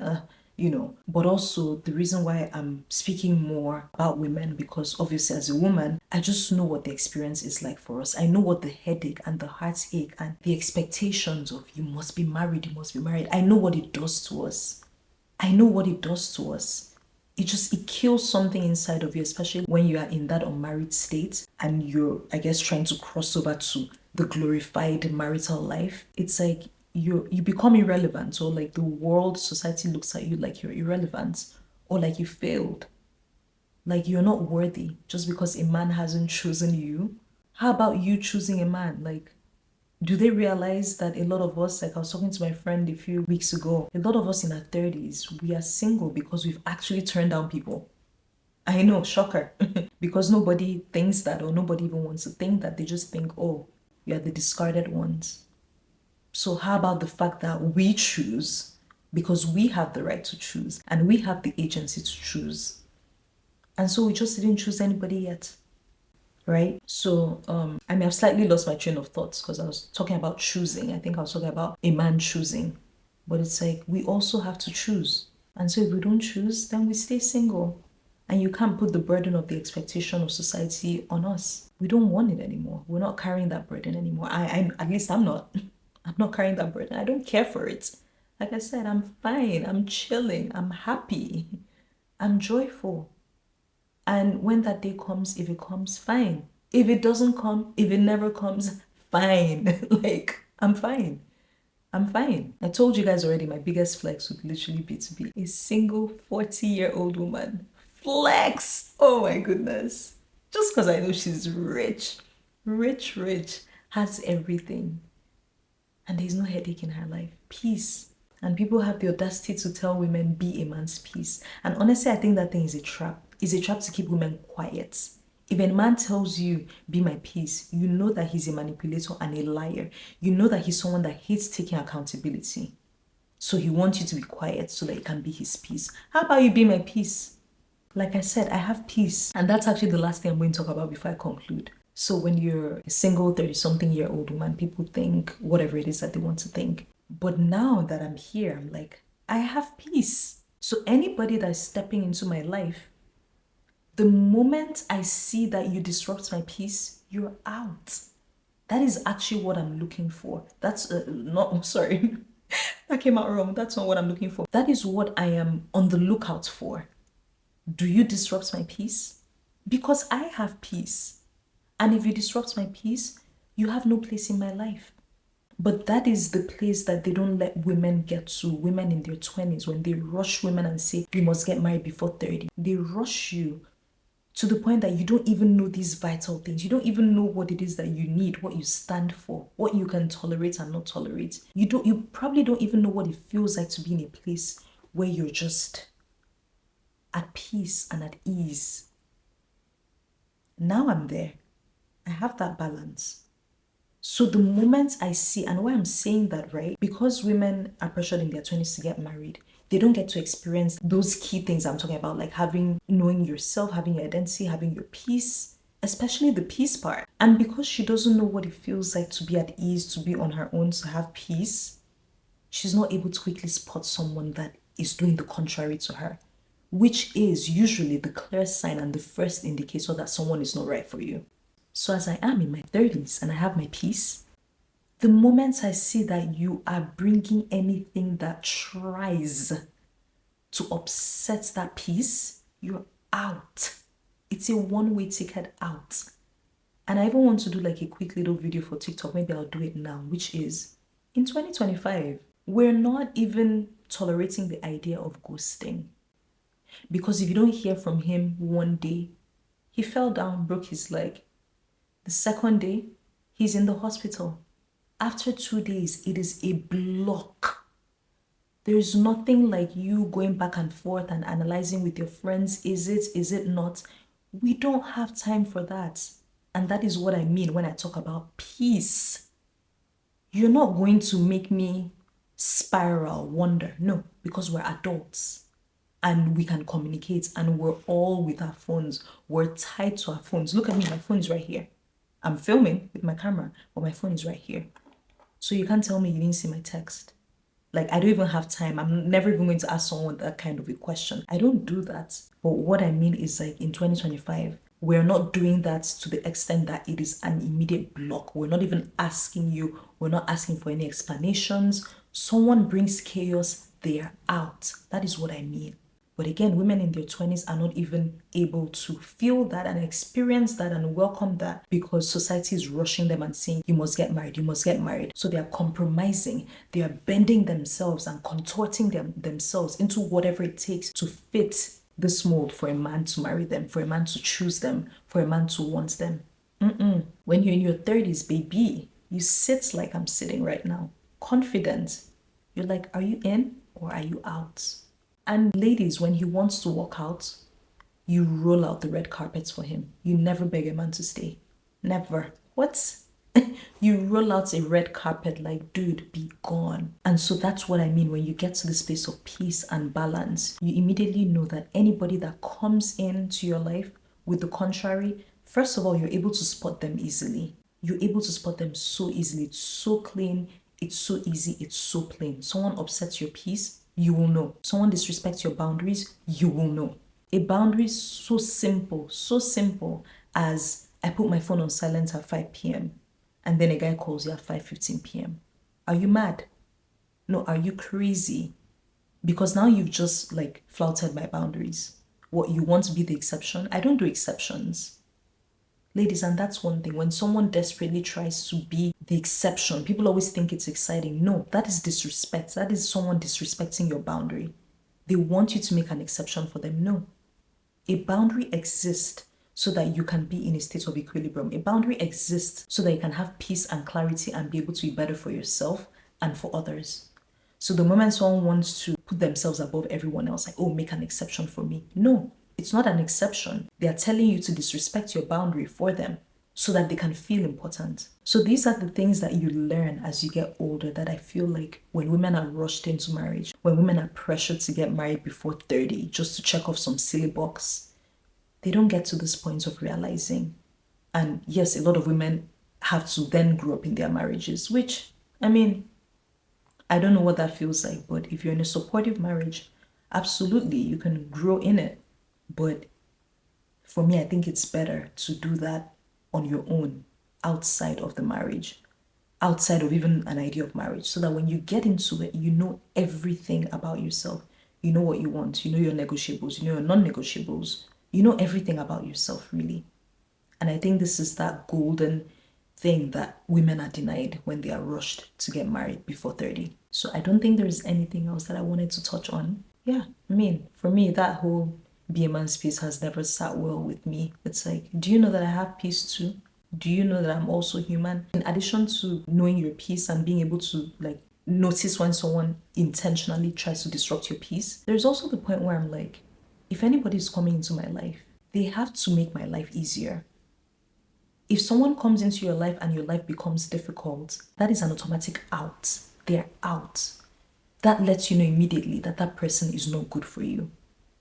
But also the reason why I'm speaking more about women, because obviously as a woman, I just know what the experience is like for us. I know what the headache and the heartache and the expectations of you must be married, you must be married. I know what it does to us. I know what it does to us. It kills something inside of you, especially when you are in that unmarried state and you're, I guess, trying to cross over to the glorified marital life. It's like you become irrelevant, or like the world, society looks at you like you're irrelevant, or like you failed, like you're not worthy just because a man hasn't chosen you. How about you choosing a man? Like, do they realize that a lot of us, like I was talking to my friend a few weeks ago, a lot of us in our 30s, we are single because we've actually turned down people. I know, shocker. Because nobody thinks that, or nobody even wants to think that. They just think, oh, you're the discarded ones. So how about the fact that we choose because we have the right to choose and we have the agency to choose? And so we just didn't choose anybody yet, right? So I mean, I've slightly lost my train of thoughts because I was talking about choosing. I think I was talking about a man choosing, but it's like we also have to choose. And so if we don't choose, then we stay single. And you can't put the burden of the expectation of society on us. We don't want it anymore. We're not carrying that burden anymore. I at least I'm not. I'm not carrying that burden. I don't care for it. Like I said, I'm fine. I'm chilling. I'm happy. I'm joyful. And when that day comes, if it comes, fine. If it doesn't come, if it never comes, fine. Like, I'm fine. I'm fine. I told you guys already, my biggest flex would literally be to be a single 40-year-old woman. Flex! Oh my goodness. Just because I know she's rich, rich, has everything. And there's no headache in her life. Peace. And people have the audacity to tell women, be a man's peace. And honestly, I think that thing is a trap. It's a trap to keep women quiet. If a man tells you, be my peace, you know that he's a manipulator and a liar. You know that he's someone that hates taking accountability. So he wants you to be quiet so that it can be his peace. How about you be my peace? Like I said, I have peace. And that's actually the last thing I'm going to talk about before I conclude. So when you're a single 30-something-year-old woman, people think whatever it is that they want to think. But now that I'm here, I'm like, I have peace. So anybody that's stepping into my life, the moment I see that you disrupt my peace, you're out. That is actually what I'm looking for. That's not, sorry, that came out wrong. That's not what I'm looking for. That is what I am on the lookout for. Do you disrupt my peace? Because I have peace. And if you disrupt my peace, you have no place in my life. But that is the place that they don't let women get to, women in their 20s, when they rush women and say, you must get married before 30. They rush you to the point that you don't even know these vital things. You don't even know what it is that you need, what you stand for, what you can tolerate and not tolerate. You probably don't even know what it feels like to be in a place where you're just at peace and at ease. Now I'm there. I have that balance. So the moment I see, and why I'm saying that, right? Because women are pressured in their 20s to get married, they don't get to experience those key things I'm talking about, like knowing yourself, having your identity, having your peace, especially the peace part. And because she doesn't know what it feels like to be at ease, to be on her own, to have peace, she's not able to quickly spot someone that is doing the contrary to her, which is usually the clear sign and the first indicator that someone is not right for you. So as I am in my 30s and I have my peace, the moment I see that you are bringing anything that tries to upset that peace, you're out. It's a one-way ticket out. And I even want to do like a quick little video for TikTok. Maybe I'll do it now, which is in 2025, we're not even tolerating the idea of ghosting. Because if you don't hear from him one day, he fell down, broke his leg. The second day, he's in the hospital. After 2 days, it is a block. There's nothing like you going back and forth and analyzing with your friends. Is it not? We don't have time for that. And that is what I mean when I talk about peace. You're not going to make me spiral, wonder. No, because we're adults. And we can communicate and we're all with our phones. We're tied to our phones. Look at me, my phone is right here. I'm filming with my camera, but my phone is right here. So you can't tell me you didn't see my text. Like, I don't even have time. I'm never even going to ask someone that kind of a question. I don't do that. But what I mean is, like, in 2025, we're not doing that to the extent that it is an immediate block. We're not even asking you. We're not asking for any explanations. Someone brings chaos, they're out. That is what I mean. But again, women in their 20s are not even able to feel that and experience that and welcome that because society is rushing them and saying, you must get married, you must get married. So they are compromising, they are bending themselves and contorting themselves into whatever it takes to fit this mold for a man to marry them, for a man to choose them, for a man to want them. When you're in your 30s, baby, you sit like I'm sitting right now, confident. You're like, are you in or are you out? And ladies, when he wants to walk out, You roll out the red carpets for him. You never beg a man to stay. Never. What? You roll out a red carpet like, dude, be gone. And so that's what I mean when you get to this place of peace and balance. You immediately know that anybody that comes into your life with the contrary, first of all, you're able to spot them easily. You're able to spot them so easily. It's so clean. It's so easy. It's so plain. Someone upsets your peace, you will know. Someone disrespects your boundaries, you will know. A boundary is so simple as I put my phone on silent at 5 p.m. and then a guy calls you at 5:15 p.m. Are you mad? No, are you crazy? Because now you've just like flouted my boundaries. What, you want to be the exception? I don't do exceptions. Ladies, and that's one thing. When someone desperately tries to be the exception, people always think it's exciting. No, that is disrespect. That is someone disrespecting your boundary. They want you to make an exception for them. No. A boundary exists so that you can be in a state of equilibrium. A boundary exists so that you can have peace and clarity and be able to be better for yourself and for others. So the moment someone wants to put themselves above everyone else, like, oh, make an exception for me. No, it's not an exception. They are telling you to disrespect your boundary for them so that they can feel important. So these are the things that you learn as you get older that I feel like when women are rushed into marriage, when women are pressured to get married before 30 just to check off some silly box, they don't get to this point of realizing. And yes, a lot of women have to then grow up in their marriages, which, I mean, I don't know what that feels like, but if you're in a supportive marriage, absolutely, you can grow in it. But for me, I think it's better to do that on your own, outside of the marriage, outside of even an idea of marriage, so that when you get into it, you know everything about yourself. You know what you want, you know your negotiables, you know your non-negotiables, you know everything about yourself, really. And I think this is that golden thing that women are denied when they are rushed to get married before 30. So I don't think there's anything else that I wanted to touch on. Yeah, I mean, for me, that whole be a man's peace has never sat well with me. It's like, do you know that I have peace too? Do you know that I'm also human? In addition to knowing your peace and being able to like notice when someone intentionally tries to disrupt your peace, there's also the point where I'm like, if anybody's coming into my life, they have to make my life easier. If someone comes into your life and your life becomes difficult, that is an automatic out. They're out. That lets you know immediately that that person is not good for you.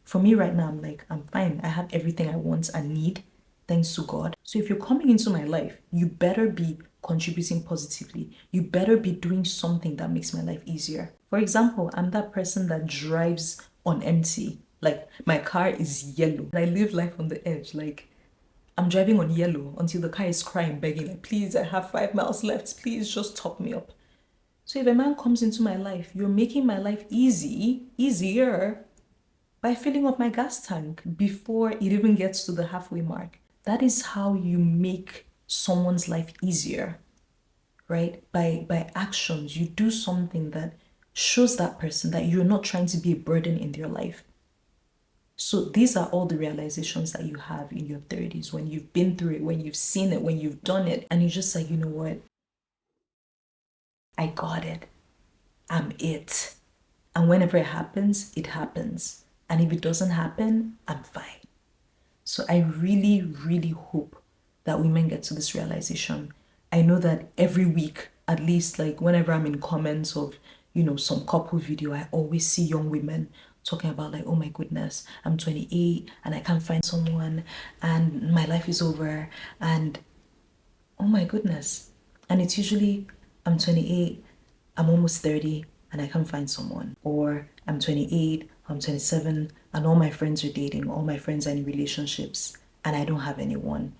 For me right now, I'm like, I'm fine. I have everything I want and need, thanks to God. So if you're coming into my life, you better be contributing positively. You better be doing something that makes my life easier. For example, I'm that person that drives on empty. Like, my car is yellow. I live life on the edge. Like, I'm driving on yellow until the car is crying, begging, like, please, I have 5 miles left. Please just top me up. So if a man comes into my life, you're making my life easier, by filling up my gas tank before it even gets to the halfway mark. That is how you make someone's life easier, right? By actions. You do something that shows that person that you're not trying to be a burden in their life. So these are all the realizations that you have in your 30s, when you've been through it, when you've seen it, when you've done it, and you're just like, you know what? I got it. I'm it. And whenever it happens, it happens. And if it doesn't happen, I'm fine. So I really, really hope that women get to this realization. I know that every week, at least like whenever I'm in comments of, you know, some couple video, I always see young women talking about like, oh my goodness, I'm 28 and I can't find someone and my life is over and oh my goodness. And it's usually, I'm 28, I'm almost 30 and I can't find someone. Or I'm 28, I'm 27 and all my friends are dating, all my friends are in relationships and I don't have anyone.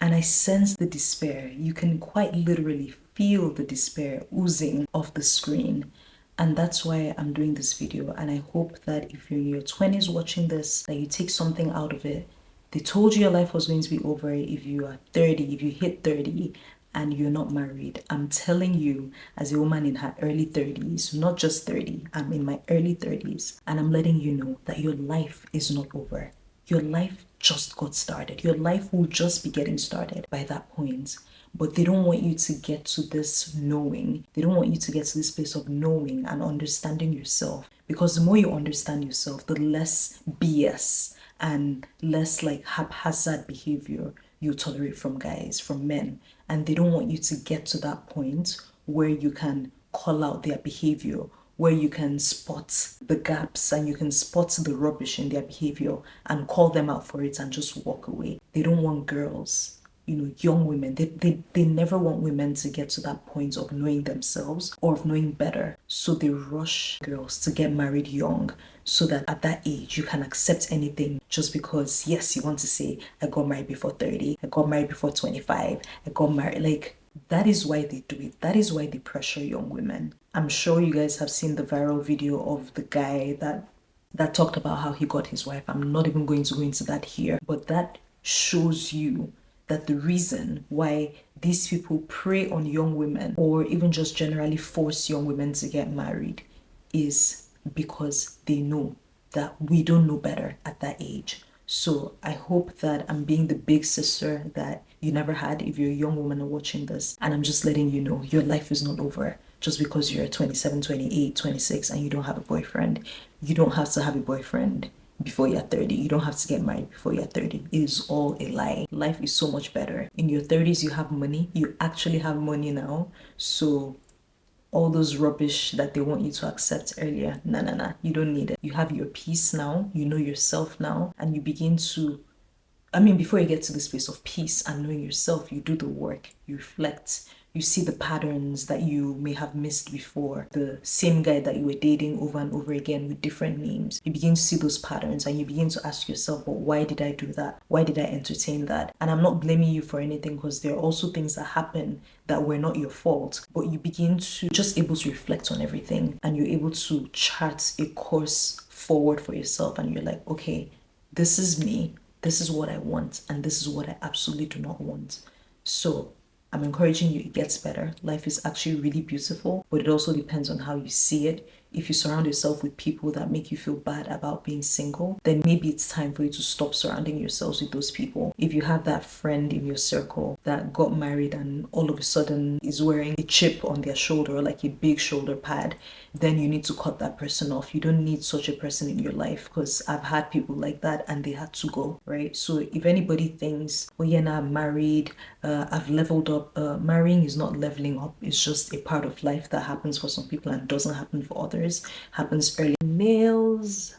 And I sense the despair. You can quite literally feel the despair oozing off the screen. And that's why I'm doing this video. And I hope that if you're in your 20s watching this, that you take something out of it. They told you your life was going to be over if you are 30, if you hit 30 and you're not married. I'm telling you, as a woman in her early 30s, not just 30, I'm in my early 30s, and I'm letting you know that your life is not over. Your life just got started. Your life will just be getting started by that point. But they don't want you to get to this knowing. They don't want you to get to this place of knowing and understanding yourself. Because the more you understand yourself, the less BS and less like haphazard behavior you tolerate from guys, from men. And they don't want you to get to that point where you can call out their behavior, where you can spot the gaps and you can spot the rubbish in their behavior and call them out for it and just walk away. They don't want girls, young women. They never want women to get to that point of knowing themselves or of knowing better. So they rush girls to get married young so that at that age you can accept anything just because, yes, you want to say, I got married before 30, I got married before 25, I got married. Like, that is why they do it. That is why they pressure young women. I'm sure you guys have seen the viral video of the guy that talked about how he got his wife. I'm not even going to go into that here, but that shows you that the reason why these people prey on young women or even just generally force young women to get married is because they know that we don't know better at that age. So I hope that I'm being the big sister that you never had if you're a young woman and watching this. And I'm just letting you know your life is not over just because you're 27, 28, 26 and you don't have a boyfriend. You don't have to have a boyfriend before you're 30. You don't have to get married before you're 30. It is all a lie. Life is so much better. In your 30s, you have money. You actually have money now. So all those rubbish that they want you to accept earlier, nah, you don't need it. You have your peace now, you know yourself now, and you begin to, before you get to the space of peace and knowing yourself, you do the work, you reflect, you see the patterns that you may have missed before. The same guy that you were dating over and over again with different names. You begin to see those patterns and you begin to ask yourself, but why did I do that? Why did I entertain that? And I'm not blaming you for anything because there are also things that happen that were not your fault. But you begin to just able to reflect on everything and you're able to chart a course forward for yourself. And you're like, okay, this is me. This is what I want. And this is what I absolutely do not want. So I'm encouraging you, it gets better. Life is actually really beautiful, but it also depends on how you see it. If you surround yourself with people that make you feel bad about being single, then maybe it's time for you to stop surrounding yourselves with those people. If you have that friend in your circle that got married and all of a sudden is wearing a chip on their shoulder, like a big shoulder pad, then you need to cut that person off. You don't need such a person in your life because I've had people like that and they had to go, right? So if anybody thinks, oh yeah, now I'm married, I've leveled up, marrying is not leveling up. It's just a part of life that happens for some people and doesn't happen for others. Happens early. Nails.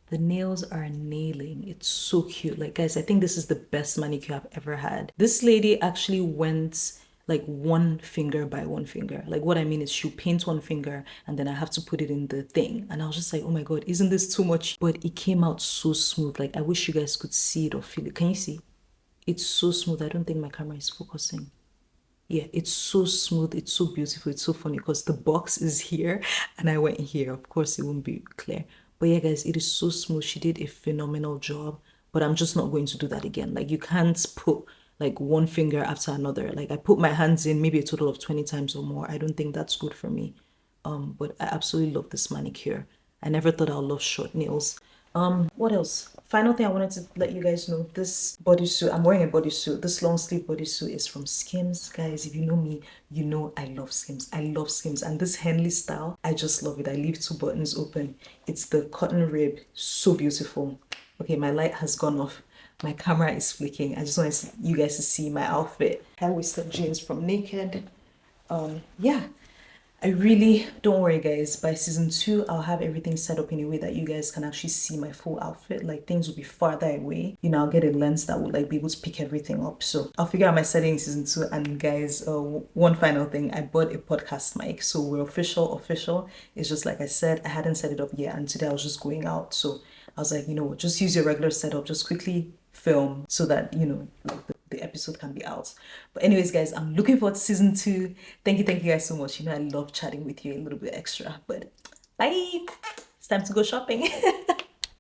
The nails are nailing. It's so cute. Like, guys, I think this is the best manicure I've ever had. This lady actually went like one finger by one finger. Like, what I mean is she'll paint one finger and then I have to put it in the thing. And I was just like, oh my God, isn't this too much? But it came out so smooth. Like, I wish you guys could see it or feel it. Can you see? It's so smooth. I don't think my camera is focusing. Yeah, it's so smooth, it's so beautiful, it's so funny because the box is here and I went here. Of course, it won't be clear. But yeah, guys, it is so smooth. She did a phenomenal job, but I'm just not going to do that again. Like, you can't put like one finger after another. Like, I put my hands in maybe a total of 20 times or more. I don't think that's good for me. But I absolutely love this manicure. I never thought I'd love short nails. What else? Final thing I wanted to let you guys know, this bodysuit, I'm wearing a bodysuit. This long sleeve bodysuit is from Skims. Guys, if you know me, you know I love Skims. I love Skims. And this Henley style, I just love it. I leave two buttons open. It's the cotton rib. So beautiful. Okay, my light has gone off. My camera is flicking. I just want you guys to see my outfit. High-waisted jeans from Naked. Yeah. Don't worry guys, by season 2 I'll have everything set up in a way that you guys can actually see my full outfit. Like, things will be farther away, I'll get a lens that will like be able to pick everything up. So I'll figure out my setting in season 2. And guys, one final thing, I bought a podcast mic, so we're official. It's just like I said, I hadn't set it up yet and today I was just going out, so I was like, you know what, just use your regular setup, just quickly film so that like the episode can be out. But anyways guys, I'm looking forward to season 2. Thank you guys so much. I love chatting with you a little bit extra. But bye, it's time to go shopping.